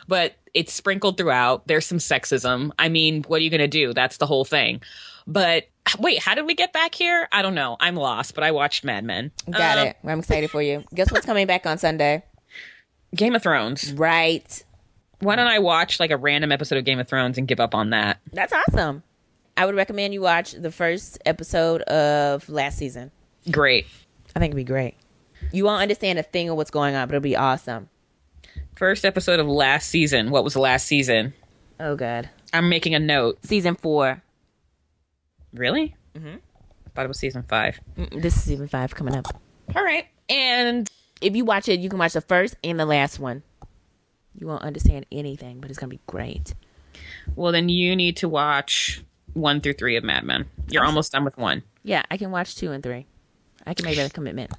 but it's sprinkled throughout. There's some sexism. I mean, what are you going to do? That's the whole thing. But wait, how did we get back here? I don't know. I'm lost, but I watched Mad Men. Got it. I'm excited for you. Guess what's coming back on Sunday? Game of Thrones. Right. Why don't I watch like a random episode of Game of Thrones and give up on that? That's awesome. I would recommend you watch the first episode of last season. Great. I think it'd be great. You won't understand a thing of what's going on, but it'll be awesome. First episode of last season. What was the last season? Oh, God. I'm making a note. Season 4. Really? I thought it was season 5. This is season 5 coming up. All right. And if you watch it, you can watch the first and the last one. You won't understand anything, but it's going to be great. Well, then you need to watch 1 through 3 of Mad Men. You're almost done with 1. Yeah, I can watch 2 and 3. I can make that a commitment.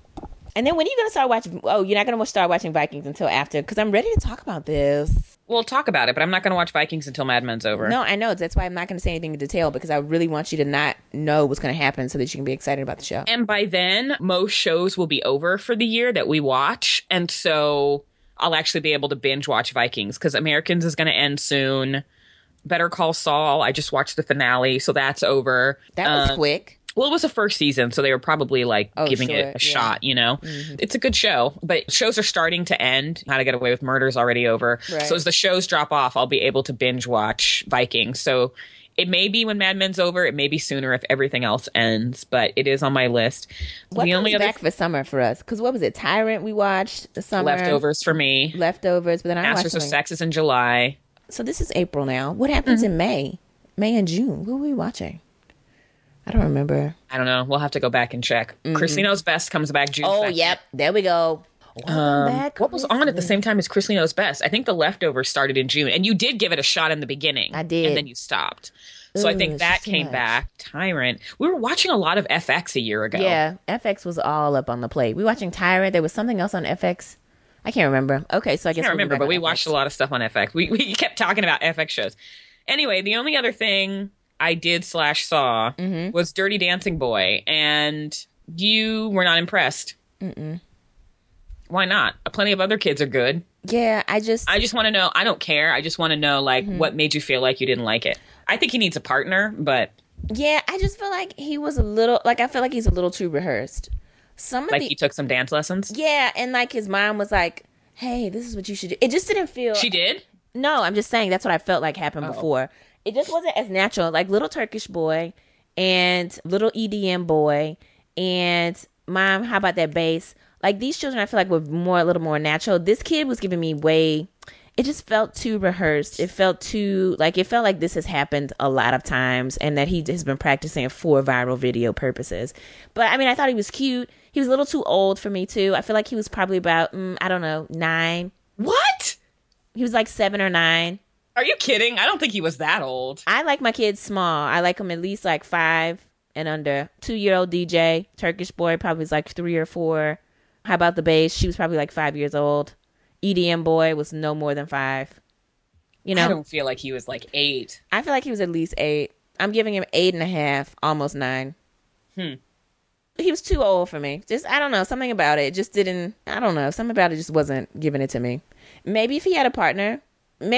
And then when are you going to start watching? Oh, you're not going to start watching Vikings until after, because I'm ready to talk about this. We'll talk about it, but I'm not going to watch Vikings until Mad Men's over. No, I know. That's why I'm not going to say anything in detail, because I really want you to not know what's going to happen so that you can be excited about the show. And by then, most shows will be over for the year that we watch. And so I'll actually be able to binge watch Vikings because Americans is going to end soon. Better Call Saul, I just watched the finale, so that's over. That was quick. Well, it was the first season, so they were probably giving it a shot, Mm-hmm. It's a good show, but shows are starting to end. How to Get Away with Murder is already over. Right. So as the shows drop off, I'll be able to binge watch Vikings. So it may be when Mad Men's over. It may be sooner if everything else ends, but it is on my list. What comes back for summer for us? Because what was it? Tyrant we watched the summer. Leftovers for me. Leftovers, but then I watched Masters of Sex is in July. So this is April now. What happens in May? May and June? What were we watching? I don't remember. I don't know. We'll have to go back and check. Chrissy Knows Best comes back June 2nd. Oh, yep. There we go. What was on at the same time as Chrissy Knows Best? I think The Leftovers started in June. And you did give it a shot in the beginning. I did. And then you stopped. So I think that came back. Tyrant. We were watching a lot of FX a year ago. Yeah. FX was all up on the plate. We were watching Tyrant. There was something else on FX. I can't remember. Okay, so I guess I can't remember, but we watched a lot of stuff on FX. We kept talking about FX shows. Anyway, the only other thing I did / saw was Dirty Dancing Boy, and you were not impressed. Why not? Plenty of other kids are good. Yeah, I just want to know. I don't care. I just want to know, what made you feel like you didn't like it? I think he needs a partner, but yeah, I just feel like he was a little I feel like he's a little too rehearsed. He took some dance lessons. Yeah, and his mom was like, "Hey, this is what you should do." It just didn't feel. She did? No, I'm just saying that's what I felt like happened before. It just wasn't as natural. Like Little Turkish Boy and Little EDM Boy and Mom, how about that bass? Like these children I feel like were a little more natural. This kid was giving me it just felt too rehearsed. It felt like this has happened a lot of times and that he has been practicing for viral video purposes. But I mean, I thought he was cute. He was a little too old for me too. I feel like he was probably about, 9. What? He was like 7 or 9. Are you kidding? I don't think he was that old. I like my kids small. I like them at least 5 and under. 2-year-old DJ, Turkish Boy, probably was 3 or 4. How about the bass? She was probably 5 years old. EDM Boy was no more than 5. I don't feel like he was 8. I feel like he was at least 8. I'm giving him 8.5, almost 9. He was too old for me. Just, I don't know, something about it just didn't, I don't know, something about it just wasn't giving it to me. Maybe if he had a partner and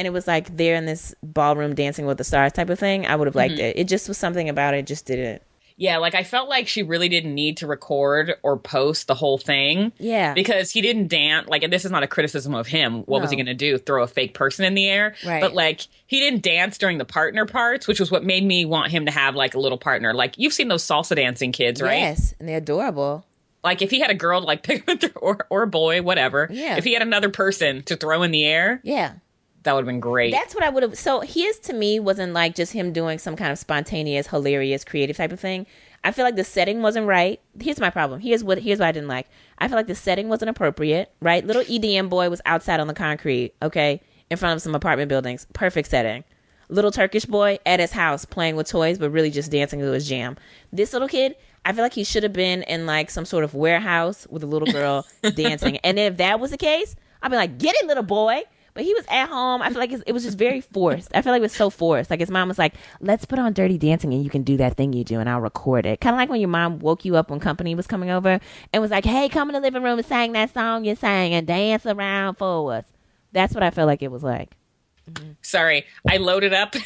it was they're in this ballroom dancing with the stars type of thing, I would have liked it. It just was something about it just didn't. Yeah, I felt like she really didn't need to record or post the whole thing. Yeah. Because he didn't dance. And this is not a criticism of him. What was he going to do? Throw a fake person in the air? Right. But, he didn't dance during the partner parts, which was what made me want him to have, a little partner. You've seen those salsa dancing kids, right? Yes, and they're adorable. If he had a girl to, pick with or a boy, whatever. Yeah. If he had another person to throw in the air. Yeah. That would have been great. That's what I would have. So his, to me, wasn't just him doing some kind of spontaneous, hilarious, creative type of thing. I feel like the setting wasn't right. Here's my problem. Here's what I didn't like. I feel like the setting wasn't appropriate, right? Little EDM Boy was outside on the concrete, okay, in front of some apartment buildings. Perfect setting. Little Turkish Boy at his house playing with toys, but really just dancing to his jam. This little kid, I feel like he should have been in some sort of warehouse with a little girl dancing. And if that was the case, I'd be like, get it, little boy. But he was at home. I feel like it was just very forced. I feel like it was so forced. His mom was like, let's put on Dirty Dancing and you can do that thing you do and I'll record it. Kind of like when your mom woke you up when company was coming over and was like, hey, come in the living room and sing that song you sang and dance around for us. That's what I felt like it was like. Mm-hmm. Sorry, I loaded up.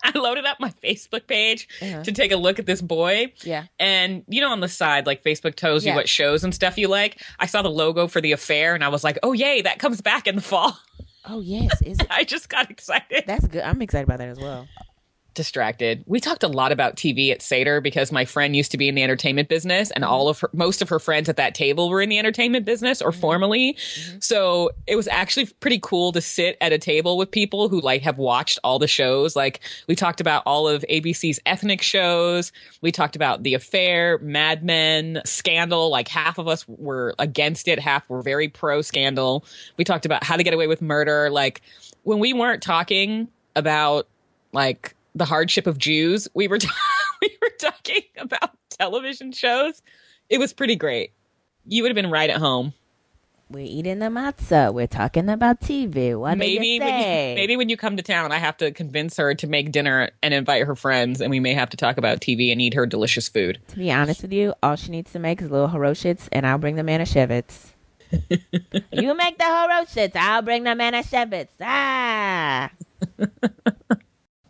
I loaded up my Facebook page to take a look at this boy. Yeah. And, on the side, Facebook tells you what shows and stuff you like. I saw the logo for The Affair and I was like, oh, yay, that comes back in the fall. Oh, yes. Is it? I just got excited. That's good. I'm excited about that as well. Distracted. We talked a lot about TV at Seder because my friend used to be in the entertainment business and most of her friends at that table were in the entertainment business or formerly. So it was actually pretty cool to sit at a table with people who have watched all the shows. We talked about all of ABC's ethnic shows. We talked about The Affair, Mad Men, Scandal. Half of us were against it. Half were very pro Scandal. We talked about How to Get Away with Murder. When we weren't talking about the hardship of Jews, we were talking about television shows. It was pretty great. You would have been right at home. We're eating the matzah. We're talking about TV. What do you say? Maybe when you come to town, I have to convince her to make dinner and invite her friends, and we may have to talk about TV and eat her delicious food. To be honest with you, all she needs to make is little Horoshits, and I'll bring the Manischewitz. You make the Horoshits, I'll bring the Manischewitz. Ah!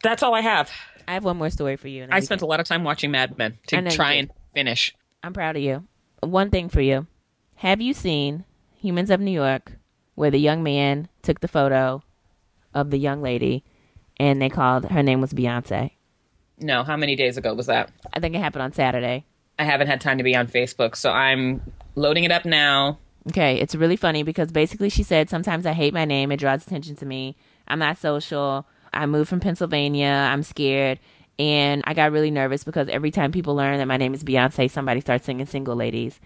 That's all I have. I have one more story for you. I spent a lot of time watching Mad Men to try and finish. I'm proud of you. One thing for you. Have you seen Humans of New York, where the young man took the photo of the young lady and they called her name was Beyonce? No. How many days ago was that? I think it happened on Saturday. I haven't had time to be on Facebook, so I'm loading it up now. Okay, it's really funny because basically she said, sometimes I hate my name. It draws attention to me. I'm not social. I moved from Pennsylvania. I'm scared. And I got really nervous because every time people learn that my name is Beyonce, somebody starts singing Single Ladies.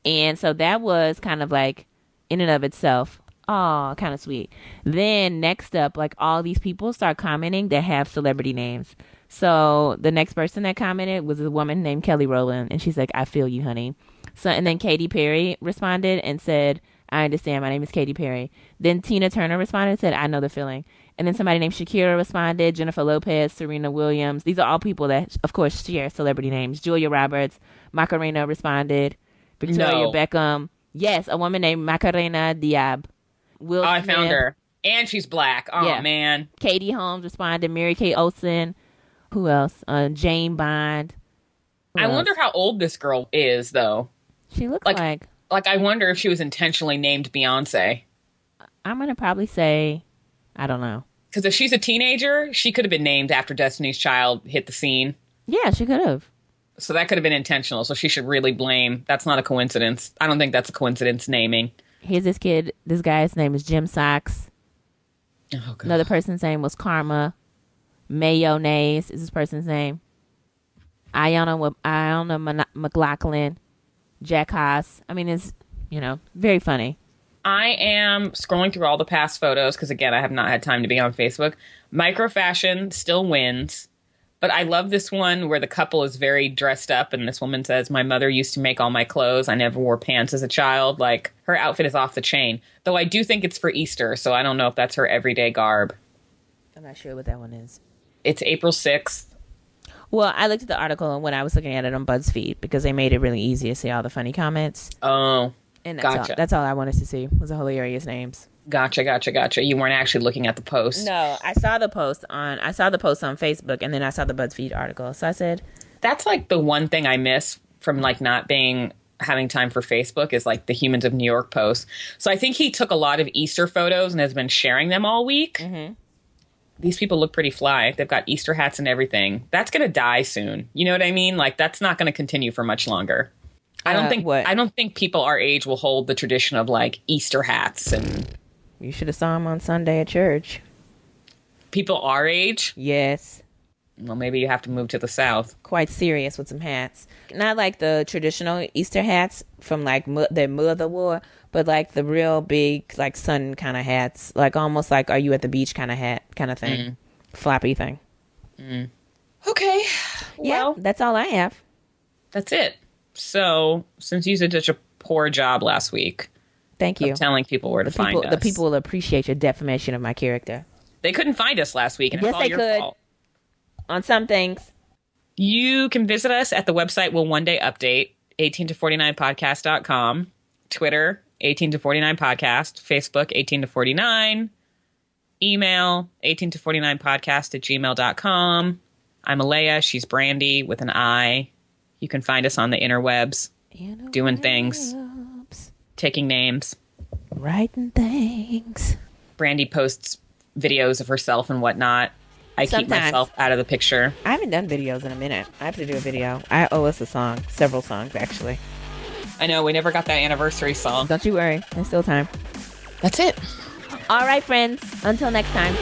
And so that was kind of like, in and of itself, kind of sweet. Then next up, like all these people start commenting that have celebrity names. So the next person that commented was a woman named Kelly Rowland. And she's like, I feel you, honey. So, and then Katy Perry responded and said, I understand. My name is Katy Perry. Then Tina Turner responded and said, I know the feeling. And then somebody named Shakira responded, Jennifer Lopez, Serena Williams. These are all people that, of course, share celebrity names. Julia Roberts, Macarena responded. Victoria Beckham. Yes, a woman named Macarena Diab. Will Smith. I found her. And she's black. Oh, yeah. Man. Katie Holmes responded. Mary Kay Olsen. Who else? Jane Bond. I wonder how old this girl is, though. She looks like... Like, I wonder if she was intentionally named Beyonce. I'm going to probably say... I don't know. Because if she's a teenager, she could have been named after Destiny's Child hit the scene. Yeah, she could have. So that could have been intentional. So she should really blame. That's not a coincidence. I don't think that's a coincidence naming. Here's this kid. This guy's name is Jim Socks. Oh, God. Another person's name was Karma. Mayonnaise is this person's name. Iona McLaughlin. Jack Haas. I mean, it's, very funny. I am scrolling through all the past photos because, again, I have not had time to be on Facebook. Microfashion still wins. But I love this one where the couple is very dressed up and this woman says, my mother used to make all my clothes. I never wore pants as a child. Like, her outfit is off the chain. Though I do think it's for Easter, so I don't know if that's her everyday garb. I'm not sure what that one is. It's April 6th. Well, I looked at the article when I was looking at it on BuzzFeed because they made it really easy to see all the funny comments. Oh, and gotcha. That's all I wanted to see was the hilarious names. Gotcha. You weren't actually looking at the post. No, I saw the post on Facebook, and then I saw the BuzzFeed article. So I said, that's like the one thing I miss from like not having time for Facebook is like the Humans of New York post. So I think he took a lot of Easter photos and has been sharing them all week. Mm-hmm. These people look pretty fly. They've got Easter hats and everything. That's going to die soon. You know what I mean? Like, that's not going to continue for much longer. I don't think people our age will hold the tradition of like Easter hats. And you should have saw them on Sunday at church. People our age? Yes. Well, maybe you have to move to the South. Quite serious with some hats. Not like the traditional Easter hats from like their mother wore, but like the real big like sun kind of hats. Like almost like Are You at the Beach kind of hat kind of thing. Mm. Floppy thing. Mm. Okay. Yeah, that's all I have. That's it. So, since you did such a poor job last week, thank you of telling people where to find us. The people will appreciate your defamation of my character. They couldn't find us last week, and yes, it's all your fault. On some things. You can visit us at the website Will One Day Update, 18to49podcast.com, Twitter, 18to49podcast, Facebook, 18to49, email, 18to49podcast@gmail.com. I'm Alaia. She's Brandi with an I. You can find us on the interwebs, doing things, taking names, writing things. Brandi posts videos of herself and whatnot. I keep myself out of the picture. I haven't done videos in a minute. I have to do a video. I owe us a song. Several songs, actually. I know. We never got that anniversary song. Don't you worry. There's still time. That's it. All right, friends. Until next time.